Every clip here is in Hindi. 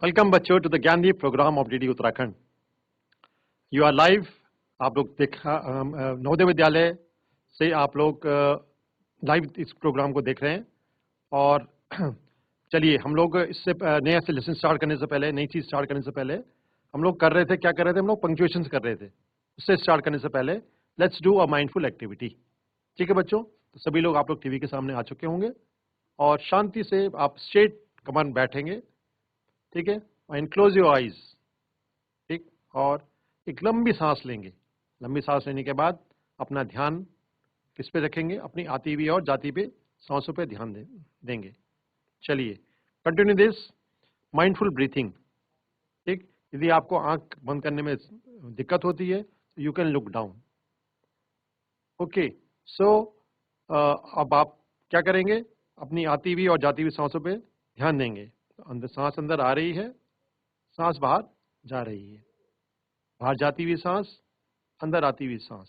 वेलकम बच्चों to the Gyandeep programme of DD Uttarakhand. You are live. आप लोग देखा नवोदय विद्यालय से आप लोग लाइव इस प्रोग्राम को देख रहे हैं। और चलिए हम लोग इससे नया से लेसन स्टार्ट करने से पहले, नई चीज स्टार्ट करने से पहले हम लोग कर रहे थे, क्या कर रहे थे हम लोग? पंक्चुएशंस कर रहे थे। उससे स्टार्ट करने से पहले let's do a mindful activity. ठीक है बच्चों, तो सभी लोग आप लोग टीवी के सामने आ चुके होंगे और शांति से आप स्ट्रेट कमान बैठेंगे। ठीक है, एंड क्लोज योर आईज। ठीक, और एक लंबी सांस लेंगे। लंबी सांस लेने के बाद अपना ध्यान किस पे रखेंगे? अपनी आती हुई और जाती हुई सांसों पे ध्यान देंगे। चलिए कंटिन्यू दिस माइंडफुल ब्रीथिंग। ठीक, यदि आपको आंख बंद करने में दिक्कत होती है तो you can look down. Okay, so अब आप क्या करेंगे? अपनी आती हुई और जाती हुई सांसों पे ध्यान देंगे। अंदर सांस अंदर आ रही है, सांस बाहर जा रही है, बाहर जाती हुई सांस, अंदर आती हुई सांस।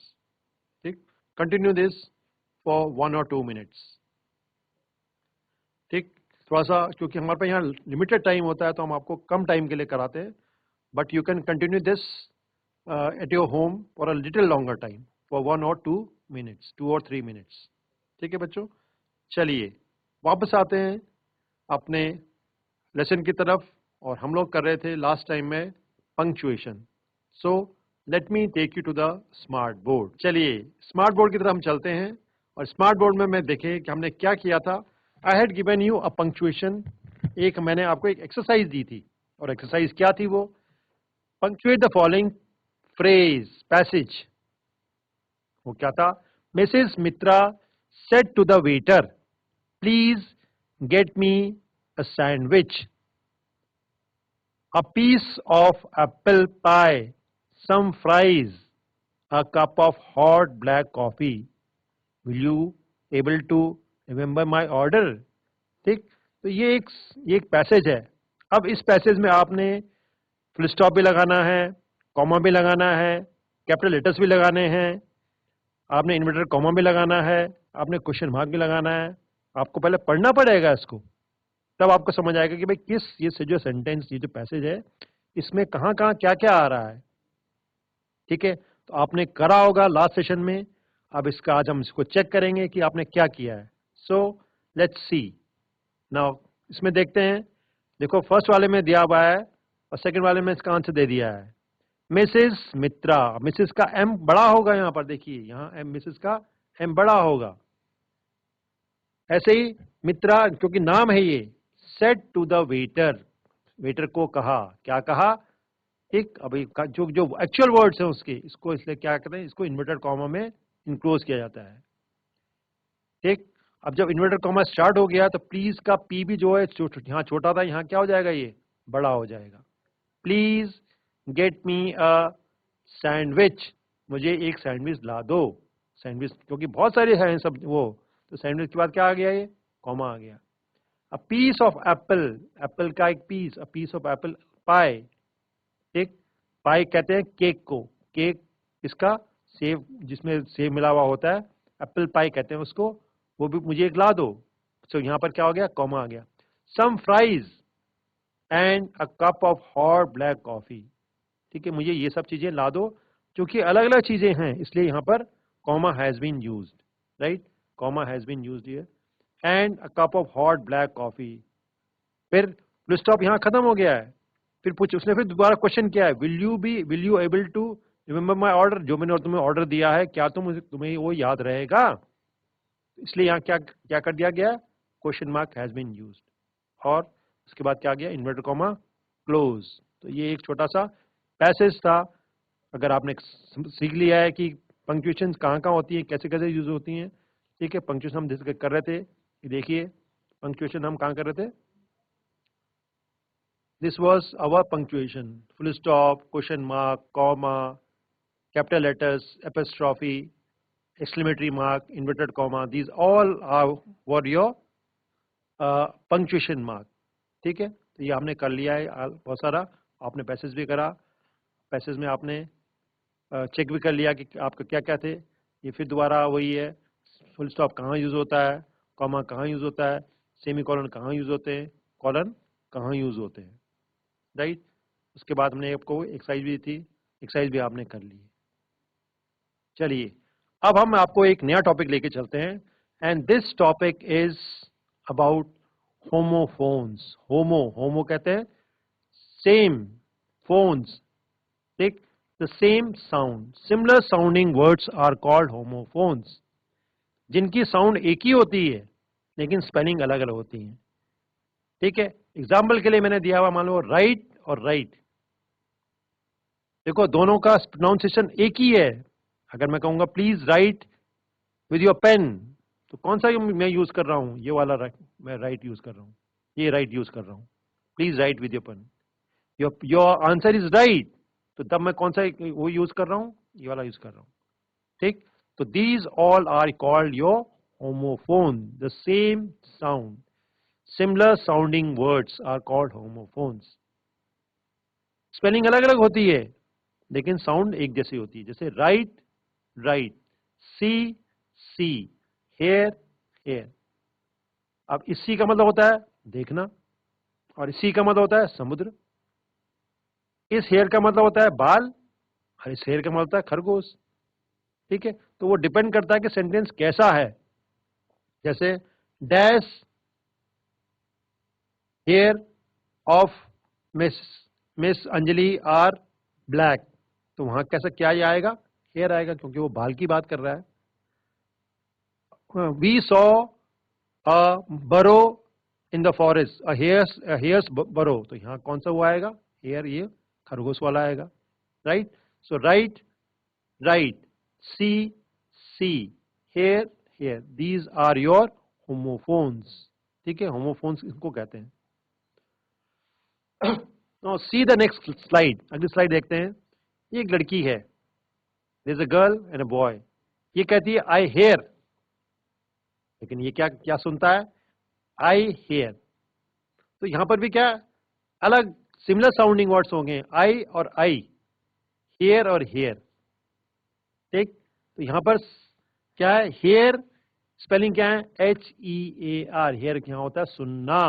ठीक, continue this for 1 or 2 minutes। ठीक, थोड़ा सा क्योंकि हमारे पास यहाँ लिमिटेड टाइम होता है तो हम आपको कम टाइम के लिए कराते हैं, but you can continue this at your home for a little longer time, for 1 or 2 minutes, 2 or 3 minutes। ठीक है बच्चों, चलिए वापस आते हैं अपने लेसन की तरफ। और हम लोग कर रहे थे लास्ट टाइम में punctuation. So let me take you to the smart board. चलिए स्मार्ट बोर्ड की तरफ हम चलते हैं। और स्मार्ट बोर्ड में मैं देखे कि हमने क्या किया था। I had given you a punctuation. एक मैंने आपको एक एक्सरसाइज दी थी, और एक्सरसाइज क्या थी? वो punctuate the following phrase, passage. वो क्या था? Mrs Mitra said to the waiter, please get me a sandwich, a piece of apple pie, some fries, a cup of hot black coffee. Will you able to remember my order? ठीक, तो ये एक पैसेज है। अब इस पैसेज में आपने फुल स्टॉप भी लगाना है, कॉमा भी लगाना है, कैपिटल लेटर्स भी लगाने हैं, आपने इन्वर्टेड कॉमा भी लगाना है, आपने क्वेश्चन मार्क भी लगाना है। आपको पहले पढ़ना पड़ेगा इसको, तब आपको समझ आएगा कि भाई किस ये से जो सेंटेंस, ये जो पैसेज है, इसमें कहाँ कहाँ क्या क्या आ रहा है। ठीक है, तो आपने करा होगा लास्ट सेशन में। अब इसका आज हम इसको चेक करेंगे कि आपने क्या किया है। So let's see now. इसमें देखते हैं। देखो फर्स्ट वाले में दिया हुआ है और सेकंड वाले में इसका आंसर दे दिया है। मिसेस मित्रा, मिसेस का एम बड़ा होगा यहाँ पर, देखिए यहाँ एम, मिसेस का एम बड़ा होगा। ऐसे ही मित्रा क्योंकि नाम है ये, said to the waiter, waiter को कहा, क्या कहा? ठीक, अभी जो जो एक्चुअल वर्ड्स हैं उसके, इसको इसलिए क्या करते हैं, इसको इन्वर्टेड कॉमा में इनक्लोज किया जाता है। ठीक, अब जब इन्वर्टेड कॉमा स्टार्ट हो गया तो प्लीज का पी भी जो है यहाँ छोटा था, यहाँ क्या हो जाएगा? ये बड़ा हो जाएगा। Please get me a sandwich, मुझे एक सैंडविच ला दो। सैंडविच क्योंकि बहुत सारे हैं सब वो, तो सैंडविच के बाद क्या आ गया? ये कॉमा आ गया। A piece of apple, apple का एक piece, a piece of apple pie. ठीक, पाई कहते हैं केक को, केक इसका सेब, जिसमें सेब मिला हुआ होता है, एप्पल पाई कहते हैं उसको। वो भी मुझे एक ला दो। तो यहाँ पर क्या हो गया? कॉमा आ गया। Some fries and a cup of hot black coffee. ठीक है, मुझे ये सब चीजें ला दो, क्योंकि अलग अलग चीजें हैं इसलिए यहाँ पर comma has been used. Right, comma has been used here. And a cup of hot black coffee. फिर फुल स्टॉप यहाँ खत्म हो गया है। फिर पूछ, उसने फिर दोबारा क्वेश्चन किया है, will you able to remember my order, जो मैंने तुम्हें ऑर्डर दिया है क्या तुम्हें वो याद रहेगा? इसलिए यहाँ क्या क्या कर दिया गया? Question mark has been used. और उसके बाद क्या गया? Inverted comma close. तो ये एक छोटा सा पैसेज था। अगर आपने सीख लिया है कि पंक्चुएशन कहाँ कहाँ होती है, कैसे कैसे यूज होती हैं। ठीक है, पंक्चुएशन हम डिस्कस कर रहे थे। देखिए पंक्चुएशन हम कहाँ कर रहे थे? This was our punctuation: full stop, question mark, comma, capital letters, apostrophe, exclamatory mark, inverted comma. These all are were your punctuation mark. ठीक है, तो ये हमने कर लिया है बहुत सारा। आपने पैसेज भी करा, पैसेज में आपने चेक भी कर लिया कि आपका क्या क्या थे। ये फिर दोबारा वही है, फुल स्टॉप कहाँ यूज होता है, कॉमा कहाँ यूज होता है, सेमी कॉलन कहाँ यूज होते हैं, कॉलन कहाँ यूज होते हैं। राइट। उसके बाद हमने आपको एक्सरसाइज भी दी थी, एक्सरसाइज भी आपने कर ली। चलिए अब हम आपको एक नया टॉपिक लेके चलते हैं, and this topic is about homophones. Homo कहते हैं सेम, फोन्स, ठीक, the same sound, similar sounding words are called homophones. जिनकी साउंड एक ही होती है लेकिन स्पेलिंग अलग अलग होती है, ठीक है। एग्जाम्पल के लिए मैंने दिया हुआ, मान लो राइट और राइट, देखो दोनों का प्रोनाउंसिएशन एक ही है। अगर मैं कहूंगा please write with your pen, तो कौन सा मैं यूज कर रहा हूं, ये वाला मैं राइट यूज कर रहा हूं, ये राइट यूज कर रहा हूं। Please write with your pen, your answer is right, तो तब मैं कौन सा वो यूज कर रहा हूं, ये वाला यूज कर रहा हूं, ठीक। तो these all are called your homophone, the same sound, similar sounding words are called homophones. Spelling अलग अलग होती है लेकिन साउंड एक जैसी होती है, जैसे right write, see sea, here hair. अब इसी का मतलब होता है देखना, और इसी का मतलब होता है समुद्र। इस हेयर का मतलब होता है बाल, और इस हेयर का मतलब होता है खरगोश, ठीक है। तो वो डिपेंड करता है कि सेंटेंस कैसा है। जैसे dash hair of miss miss Anjali are black, तो वहां कैसा क्या ये आएगा, हेयर आएगा, क्योंकि वो बाल की बात कर रहा है। वी सॉ अ बरो in the forest, a hairs बरो, तो यहाँ कौन सा वो आएगा, हेयर, ये खरगोश वाला आएगा, right. So right write, see sea, here hear, these are your homophones, ठीक है। होमोफोन्स इनको कहते हैं। Now see the next slide, अगली स्लाइड देखते हैं। ये एक लड़की है, there is a girl and a boy. ये कहती है आई हेयर, लेकिन ये क्या क्या सुनता है, आई हेयर। तो यहां पर भी क्या अलग सिमिलर साउंडिंग वर्ड्स होंगे, आई और आई, हेयर और हेयर, ठीक। तो यहां पर क्या है, हेयर स्पेलिंग क्या है, HEAR, हेयर यहां होता है सुनना,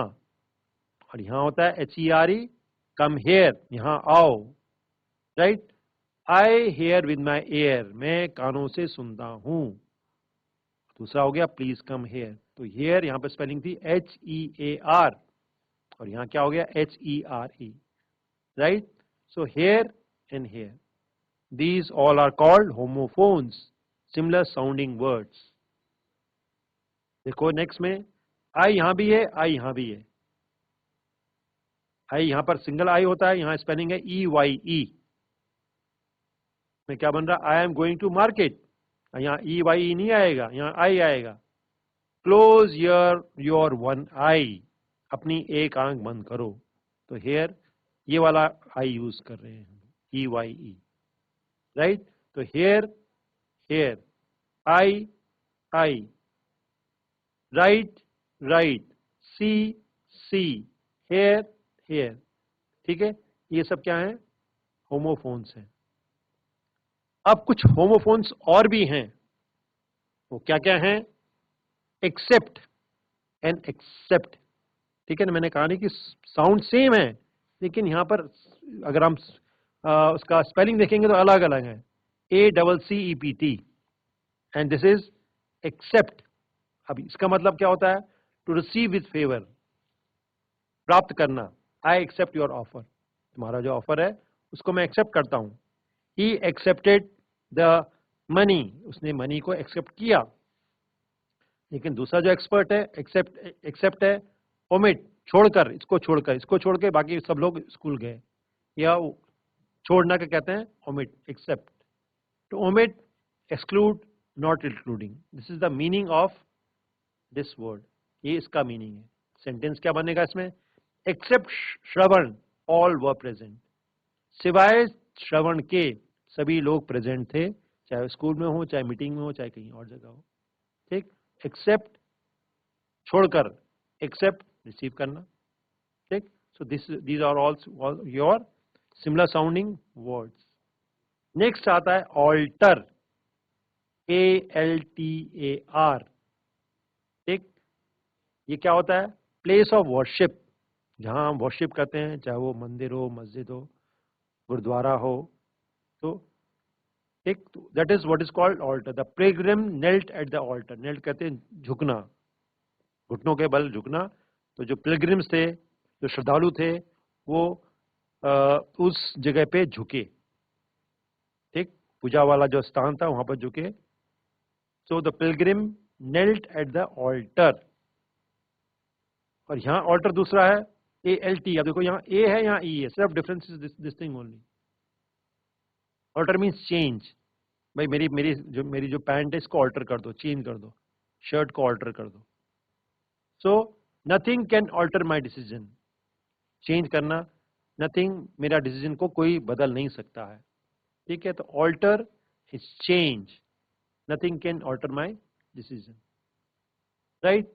और यहां होता है HERE, कम हेयर, यहां आओ, right. I here with my air, मैं कानों से सुनता हूं। दूसरा हो गया प्लीज कम हेयर, तो हेयर यहां पर स्पेलिंग थी HEAR, और यहां क्या हो गया HERE, right. So here and hear, these all are called homophones, similar sounding words. देखो नेक्स्ट में आई यहां भी है, आई यहां भी है। आई यहां पर सिंगल आई होता है, यहां स्पेलिंग है EYE, में क्या बन रहा, I am going to market, यहां EYE नहीं आएगा, यहां आई आएगा। क्लोज योर वन आई, अपनी एक आंख बंद करो, तो हेयर ये वाला आई यूज कर रहे हैं, EYE, राइट। तो hair hair, I I, right write, see sea, here hair, ठीक है। ये सब क्या है, होमोफोन्स हैं। अब कुछ होमोफोन्स और भी हैं, वो क्या क्या हैं, एक्सेप्ट एंड एक्सेप्ट, ठीक है ना। मैंने कहा नहीं कि साउंड सेम है, लेकिन यहां पर अगर हम उसका स्पेलिंग देखेंगे तो अलग अलग है, ACCEPT, and this is except. अब इसका मतलब क्या होता है, टू रिसीव विद फेवर, प्राप्त करना। आई एक्सेप्ट योर ऑफर, तुम्हारा जो ऑफर है उसको मैं एक्सेप्ट करता हूं। ही एक्सेप्टेड द मनी, उसने मनी को एक्सेप्ट किया। लेकिन दूसरा जो एक्सपर्ट है, एक्सेप्ट है ओमिट, छोड़कर, इसको छोड़कर, इसको छोड़ के बाकी सब लोग स्कूल गए, या छोड़ना क्या कहते हैं, omit, except. To omit, exclude, not including, this is the meaning of this word, ये इसका मीनिंग है। सेंटेंस क्या बनेगा इसमें, except Shravan all were present, सिवाय श्रवण के सभी लोग प्रेजेंट थे, चाहे स्कूल में हो, चाहे मीटिंग में हो, चाहे कहीं और जगह हो, ठीक। एक्सेप्ट छोड़कर, एक्सेप्ट रिसीव करना, ठीक। So these are all your similar sounding words. Next आता है ऑल्टर, ALTAR, ठीक। ये क्या होता है, प्लेस ऑफ वर्शिप, जहाँ हम वर्शिप करते हैं, चाहे वो मंदिर हो, मस्जिद हो, गुरुद्वारा हो, तो एक that is what is called altar. The pilgrim knelt at the altar. Knelt कहते हैं झुकना, घुटनों के बल झुकना. तो जो पिलग्रिम्स थे, जो श्रद्धालु थे, वो उस जगह पे झुके, ठीक, पूजा वाला जो स्थान था वहां पर झुके. So the pilgrim knelt at the altar. और यहाँ ऑल्टर दूसरा है ALT. अब देखो यहाँ A है, यहाँ E है, सिर्फ difference is this thing only. Alter means change. भाई मेरी जो पैंट है इसको ऑल्टर कर दो, चेंज कर दो, शर्ट को ऑल्टर कर दो. So nothing can alter my decision. Change करना, नथिंग, मेरा डिसीजन को कोई बदल नहीं सकता है. ठीक है, तो alter is change. Nothing can alter my decision, right.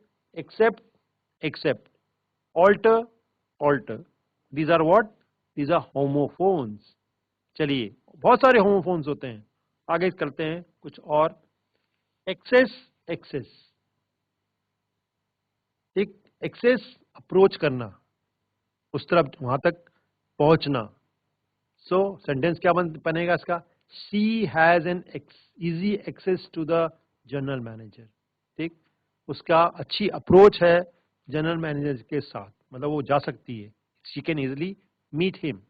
Except, altar, alter. These are what? These are homophones. चलिए, बहुत सारे होमोफोन्स होते हैं. आगे करते हैं कुछ और. एक्सेस, एक्सेस, ठीक, एक्सेस अप्रोच करना, उस तरफ वहां तक पहुंचना. सो सेंटेंस क्या बनेगा इसका? She has an easy access to the general manager. ठीक, उसका अच्छी अप्रोच है जनरल मैनेजर के साथ, मतलब वो जा सकती है. She can easily meet him.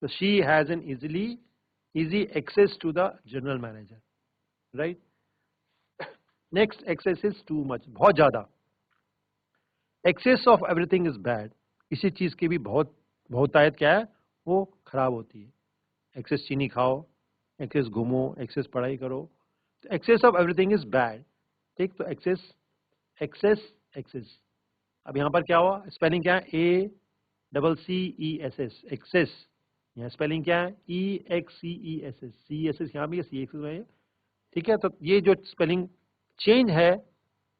So she has an easy access to the general manager, right. Next, excess is too much, बहुत ज्यादा. Excess of everything is bad. किसी चीज की भी बहुतायत क्या है? वो खराब होती है. एक्सेस चीनी खाओ, एक्सेस घूमो, एक्सेस पढ़ाई करो, तो excess of everything is bad. ठीक, तो एक्सेस, एक्सेस, एक्सेस. अब यहां पर क्या हुआ? स्पेलिंग क्या है? ACCESS, access. यहाँ स्पेलिंग क्या है? EXCESS. CESS यहाँ भी है, CESS है. ठीक है, तो ये जो स्पेलिंग चेंज है,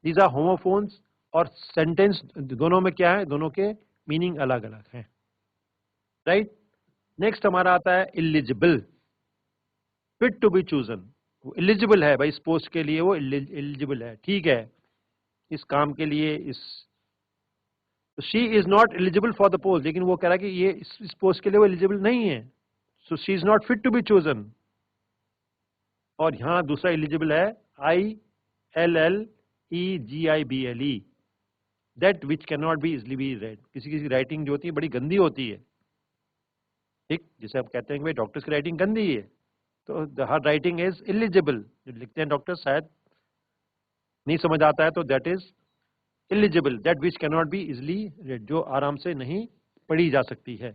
दीज आर होमोफोन्स. और सेंटेंस दोनों में क्या है? दोनों के मीनिंग अलग अलग हैं, राइट. नेक्स्ट हमारा आता है eligible. Fit to be chosen. वो एलिजिबल है भाई, इस पोस्ट के लिए वो एलिजिबल है, ठीक है, इस काम के लिए. She is not eligible for the post. लेकिन वो कह रहा है कि ये इस पोस्ट के लिए वो एलिजिबल नहीं है. So she is not fit to be chosen. और यहां दूसरा एलिजिबल है ILLEGIBLE. That which can not be easily be read. किसी किसी राइटिंग जो होती है बड़ी गंदी होती है. ठीक, जिसे आप कहते हैं कि भाई डॉक्टर्स की राइटिंग गंदी है, तो हर राइटिंग इज इलिजिबल. जो लिखते हैं डॉक्टर, शायद नहीं समझ आता है, तो that is eligible. That which can not be easily red, जो आराम से नहीं पढ़ी जा सकती है.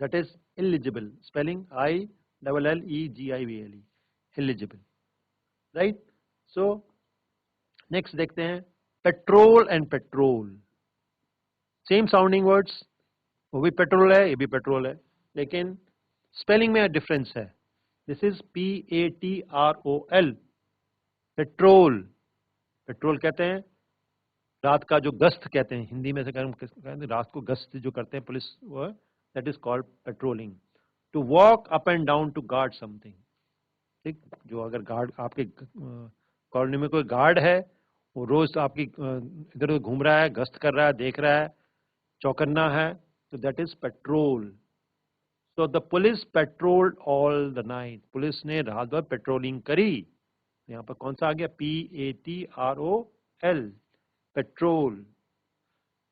That is eligible. Spelling ILLEGIBLE, eligible, right. So next देखते हैं petrol and petrol. Same sounding words, वो भी पेट्रोल है, ये भी पेट्रोल है, लेकिन स्पेलिंग में डिफरेंस है. This is PATROL, petrol. Petrol कहते हैं रात का जो गश्त कहते हैं, हिंदी में से कहते हैं रात को गश्त जो करते हैं पुलिस, वो that is called patrolling. To walk up and down to guard something. ठीक, जो अगर गार्ड आपके कॉलोनी में कोई गार्ड है, वो रोज आपकी इधर उधर घूम रहा है, गश्त कर रहा है, देख रहा है, चौकन्ना है, तो that is patrol. So the police patrolled all the night. Police ने रात भर पेट्रोलिंग करी. यहाँ पर कौन सा आ गया? PATROL, petrol.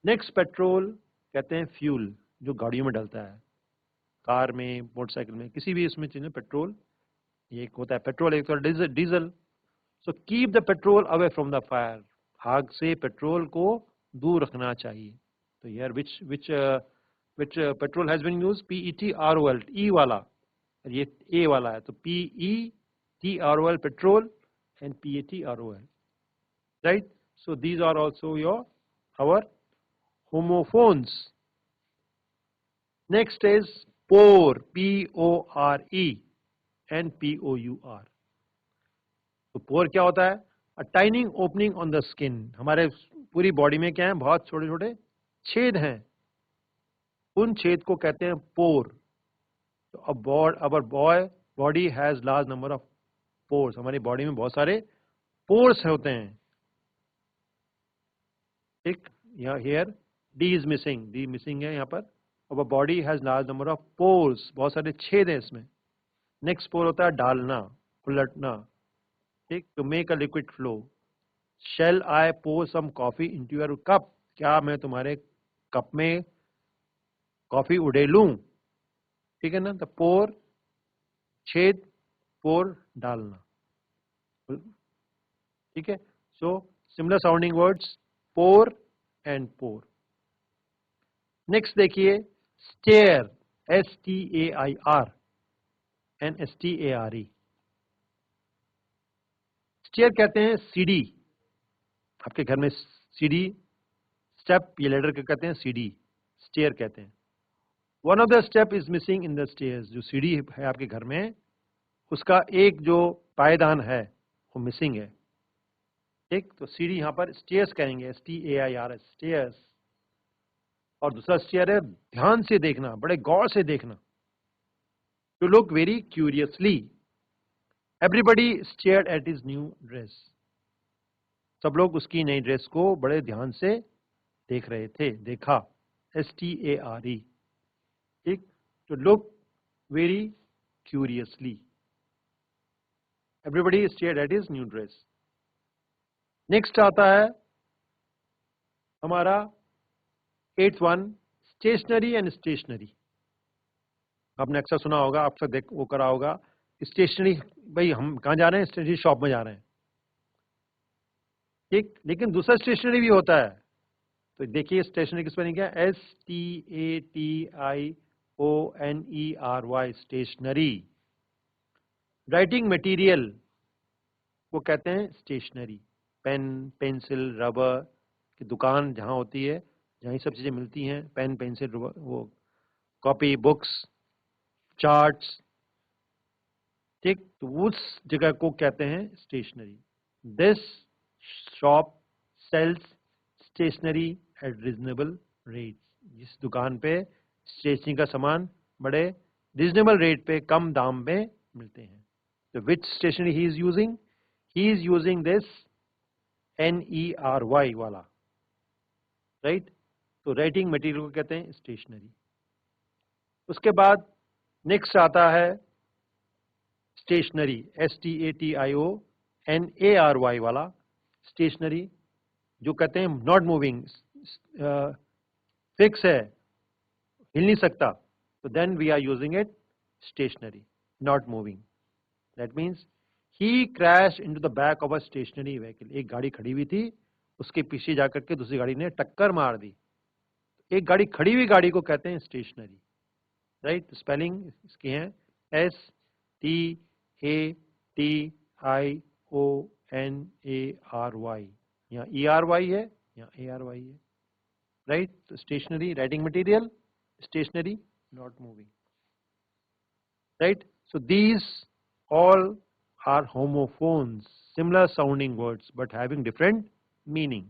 नेक्स्ट, पेट्रोल कहते हैं फ्यूल, जो गाड़ियों में डलता है, कार में, मोटरसाइकिल में, किसी भी इसमें चीज में पेट्रोल. ये एक होता है पेट्रोल, एक होता है diesel. So keep the petrol away from the fire. आग से पेट्रोल को दूर रखना चाहिए. तो यार which petrol has been used? PETROL, E वाला, ये A वाला है, तो PETROL, petrol, and PATROL, right. So these are also our homophones. Next is pore, PORE, and POUR. तो पोर क्या होता है? अ टाइनिंग ओपनिंग ऑन द स्किन. हमारे पूरी बॉडी में क्या है? बहुत छोटे छोटे छेद हैं, उन छेद को कहते हैं पोर. तो our body has large number of pores. हमारी बॉडी में बहुत सारे पोर्स होते हैं. ठीक, यहाँ here D is missing, D missing है यहाँ पर। और body has large number of pores, बहुत सारे छेद हैं इसमें। नेक्स्ट पोर होता है डालना, उलटना, ठीक, to make a liquid flow. Shall I pour some coffee into your cup, क्या मैं तुम्हारे कप में कॉफी उड़ेलूं, ठीक है ना। द पोर, छेद, पोर, डालना, ठीक है। So similar sounding words, pour and pore. Next देखिए stair, STAIR and STARE। Stair कहते हैं सीढ़ी, आपके घर में सीढ़ी, स्टेप, ये लेटर के कहते हैं सीढ़ी, स्टेयर कहते हैं। One of the step is missing in the stairs, जो सीढ़ी है आपके घर में उसका एक जो पायदान है वो मिसिंग है, ठीक। तो सीढ़ी यहाँ पर स्टेयर्स कहेंगे, STAIRS, स्टेयर्स। और दूसरा स्टेयर है ध्यान से देखना, बड़े गौर से देखना, to look very curiously. Everybody stared at his new dress, सब लोग उसकी नई ड्रेस को बड़े ध्यान से देख रहे थे, देखा, STARE, ठीक। To look very curiously, everybody stared at his new dress. Next आता है हमारा 8th one, stationery and stationery. आपने अक्सर सुना होगा, अक्सर देख वो करा होगा, स्टेशनरी, भाई हम कहाँ जा रहे हैं, स्टेशनरी शॉप में जा रहे हैं, ठीक। लेकिन दूसरा स्टेशनरी भी होता है, तो देखिए स्टेशनरी किस पर क्या, STATIONERY, स्टेशनरी। राइटिंग मटेरियल वो कहते हैं स्टेशनरी, पेन, पेंसिल, रबर की दुकान जहाँ होती है, जहाँ ये सब चीजें मिलती हैं, पेन, पेंसिल, वो कॉपी, बुक्स, चार्ट्स, ठीक, तो उस जगह को कहते हैं stationery. This shop sells stationery at reasonable rate, जिस दुकान पे स्टेशनरी का सामान बड़े रीजनेबल रेट पे, कम दाम पे मिलते हैं। तो which stationery he is using, he is using this NERY वाला, राइट। तो राइटिंग मटेरियल को कहते हैं स्टेशनरी। उसके बाद नेक्स्ट आता है स्टेशनरी, STATIONARY वाला, स्टेशनरी, जो कहते हैं नॉट मूविंग, फिक्स है, हिल नहीं सकता, तो then we are using it stationary, not moving. That means he crash into the back of a stationary vehicle, एक गाड़ी खड़ी हुई थी, उसके पीछे जाकर के दूसरी गाड़ी ने टक्कर मार दी। एक गाड़ी खड़ी हुई गाड़ी को कहते हैं स्टेशनरी, राइट। स्पेलिंग इसकी है STATIONARY, यहाँ ERY है, यहाँ ARY है, राइट। तो stationery, writing material, stationary, not moving, right. So these all are homophones, similar sounding words but having different meaning.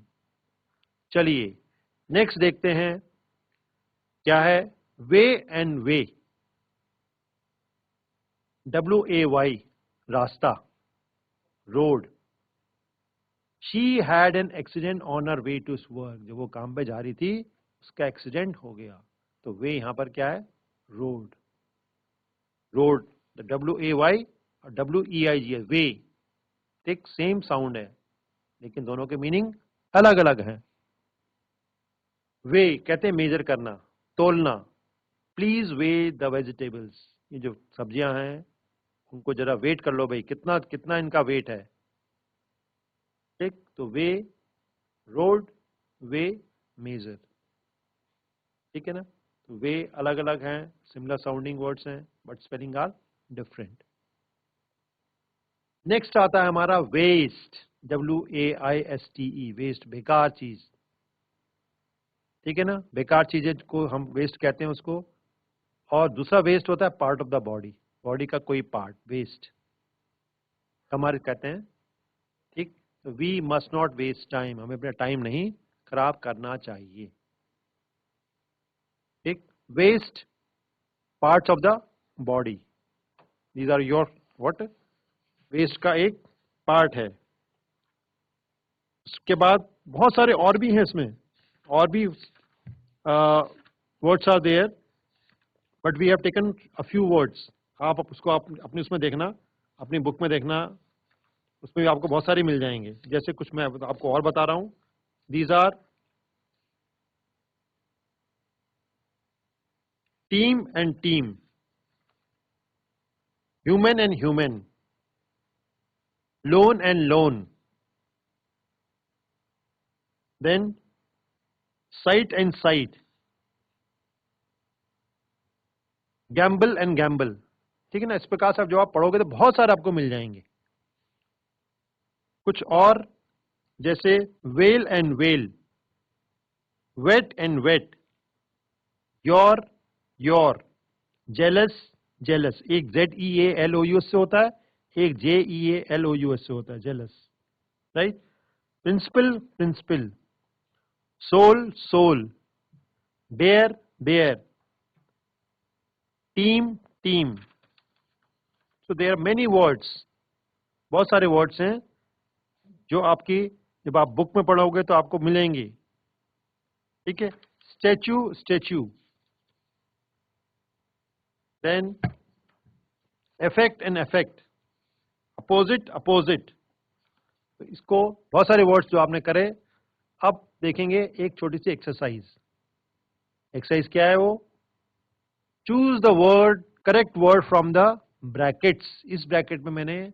चलिए नेक्स्ट देखते हैं क्या है, वे एंड वे, WAY, रास्ता, रोड। She had an accident on her way to work, जब वो काम पे जा रही थी उसका एक्सीडेंट हो गया, तो वे यहां पर क्या है, रोड, रोड, WAY और WEIG है, वे, ठीक, सेम साउंड है लेकिन दोनों के मीनिंग अलग अलग हैं। वे कहते हैं मेजर करना, तोलना। प्लीज वे द वेजिटेबल्स, ये जो सब्जियां हैं उनको जरा वेट कर लो भाई, कितना कितना इनका वेट है, ठीक। तो वे, रोड, वे, मेजर, ठीक है ना। तो वे अलग अलग हैं, सिमिलर साउंडिंग वर्ड्स हैं but spelling are different. Next आता है हमारा वेस्ट, WAISTE, वेस्ट, बेकार चीज, ठीक है ना। बेकार चीजें को हम वेस्ट कहते हैं उसको। और दूसरा वेस्ट होता है part of the body, body का कोई पार्ट वेस्ट हमारे कहते हैं, ठीक। तो we must not waste time, हमें अपना टाइम नहीं खराब करना चाहिए, ठीक। Waist parts of the body, these are your what, waist का एक पार्ट है। उसके बाद बहुत सारे और भी हैं इसमें, और भी words are there, but we have taken a few words. आप उसको अपनी उसमें देखना, अपनी बुक में देखना, उसमें भी आपको बहुत सारी मिल जाएंगे. जैसे कुछ मैं आपको और बता रहा हूँ. These are team and team, human and human, loan and loan, then sight and sight, gamble and gamble. ठीक है ना. इस प्रकार से आप जब आप पढ़ोगे तो बहुत सारे आपको मिल जाएंगे. कुछ और जैसे whale and whale, wet and wet, your, jealous, jealous. एक ZEALOUS से होता है, एक JEALOUS से होता है, jealous, right? Principal, principal, soul, soul, bear, bear, team, team. So there are many words. बहुत सारे words हैं जो आपकी जब आप बुक में पढ़ोगे तो आपको मिलेंगे. ठीक है. Statue, statue, then effect and effect, opposite, opposite. तो इसको बहुत सारे वर्ड्स जो आपने करे. अब देखेंगे एक छोटी सी एक्सरसाइज. एक्सरसाइज क्या है वो? Choose the word, correct word from the brackets. इस ब्रैकेट में मैंने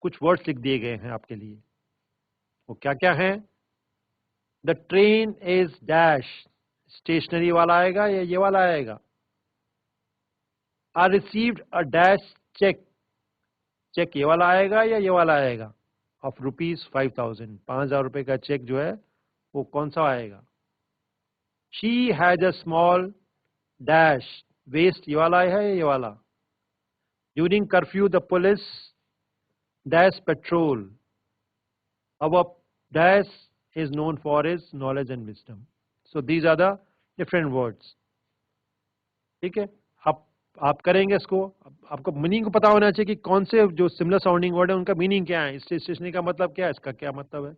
कुछ वर्ड्स लिख दिए गए हैं आपके लिए. वो क्या क्या है? The train is dash. Stationery वाला आएगा या ये वाला आएगा? I received a dash cheque. Cheque ये वाला आएगा या ये वाला आएगा? ऑफ ₹5,000. 5,000 रुपए का चेक जो है वो कौन सा आएगा? She has a small dash waist. ये वाला है या ये वाला? During curfew the police dash patrol. अब dash is known for his knowledge and wisdom. So these are the different words. ठीक है. आप करेंगे इसको. आपको मीनिंग को पता होना चाहिए कि कौन से जो सिमिलर साउंडिंग वर्ड है उनका मीनिंग क्या है. स्टेशनरी का मतलब क्या है, इसका क्या मतलब है,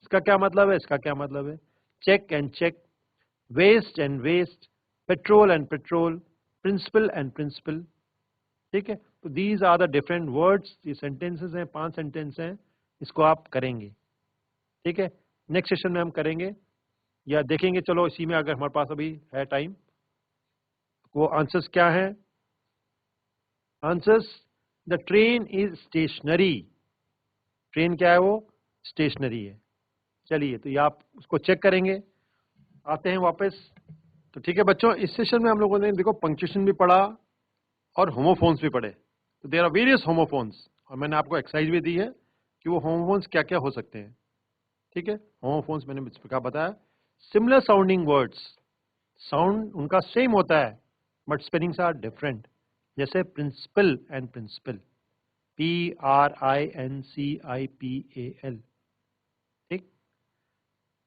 इसका क्या मतलब है, इसका क्या मतलब है. Cheque and check, waste and waist, patrol and petrol, principal and principle. ठीक है. तो these are the different words. ये सेंटेंसेस हैं, 5 सेंटेंस हैं. इसको आप करेंगे. ठीक है. नेक्स्ट सेशन में हम करेंगे या देखेंगे. चलो इसी में अगर हमारे पास अभी है टाइम, वो आंसर्स क्या है. Answers, the train is stationary. Train क्या है? वो स्टेशनरी है. चलिए तो ये आप उसको चेक करेंगे. आते हैं वापस. तो ठीक है बच्चों, इस सेशन में हम लोगों ने देखो पंक्चुएशन भी पढ़ा और होमोफोन्स भी पढ़े. तो देयर आर वेरियस होमोफोन्स और मैंने आपको एक्सरसाइज भी दी है कि वो होमोफोन्स क्या क्या हो सकते हैं. ठीक है. होमोफोन्स मैंने इस प्रकार बताया. सिमिलर साउंडिंग वर्ड्स, साउंड उनका सेम होता है बट स्पेलिंग्स आर डिफरेंट. जैसे प्रिंसिपल एंड प्रिंसिपल, PRINCIPAL. ठीक.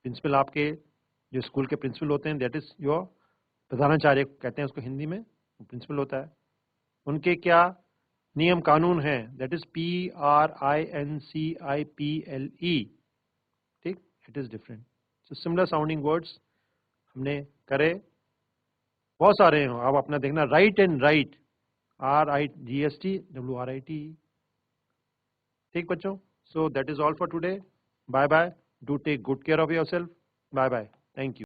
प्रिंसिपल आपके जो स्कूल के प्रिंसिपल होते हैं, दैट इज योर प्रधानाचार्य कहते हैं उसको हिंदी में, प्रिंसिपल होता है. उनके क्या नियम कानून हैं, दैट इज PRINCIPLE. ठीक. It is different. So similar sounding words हमने करे. बहुत सारे हैं. आप अपना देखना. Right and write, RIGST WRIT. ठीक बच्चों. So that is all for today. Bye bye. Do take good care of yourself. Bye bye. Thank you.